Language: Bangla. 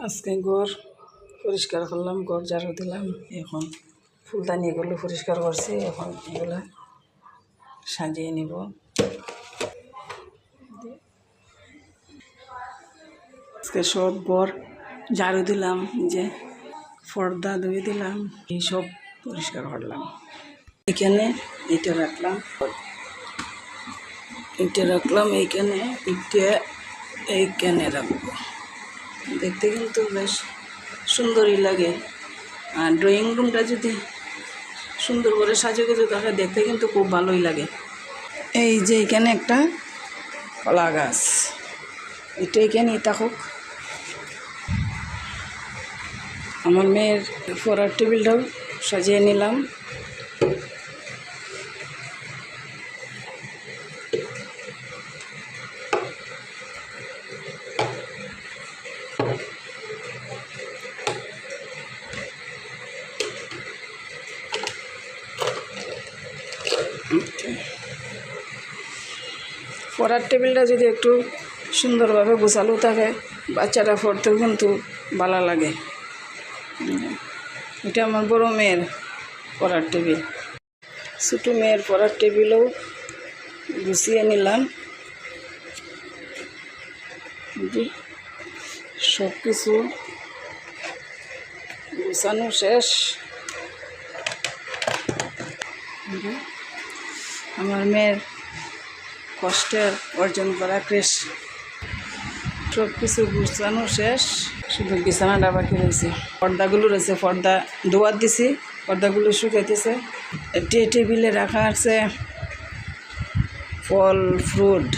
আজকে ঘর পরিষ্কার করলাম, ঘর ঝাড়ু দিলাম। এখন ফুলদানি এগুলো পরিষ্কার করছি, এখন এগুলো সাজিয়ে নিব। আজকে সব ঘর ঝাড়ু দিলাম, যে পর্দা ধুয়ে দিলাম, এই সব পরিষ্কার করলাম। এখানে এটা রাখলাম, এইখানে এটা এইখানে রাখবো। দেখতে কিন্তু বেশ সুন্দরই লাগে। আর ড্রয়িং রুমটা যদি সুন্দর করে সাজুগুজু থাকে দেখতে কিন্তু খুব ভালোই লাগে। এই যে এখানে একটা কলা গাছ, এটা এখানেই থাকুক। আমার মেয়ের পড়ার টেবিলটাও সাজিয়ে নিলাম। পড়ার টেবিলটা যদি একটু সুন্দরভাবে গোছালো থাকে, বাচ্চারা পড়তেও কিন্তু ভালো লাগে। এটা আমার বড় মেয়ের পড়ার টেবিল। ছোটো মেয়ের পড়ার টেবিলও গুছিয়ে নিলাম। সব কিছু গুছানো শেষ। আমার মেয়ের কষ্টের অর্জন করা ক্রেশ, সব কিছু গুছানো শেষ, শুধু বিছানাটা বাকি রয়েছে। পর্দাগুলো রয়েছে, পর্দা ধোয়ার দিছি, পর্দাগুলো শুকাইতেছে। টেবিলে রাখা আছে ফল ফ্রুট।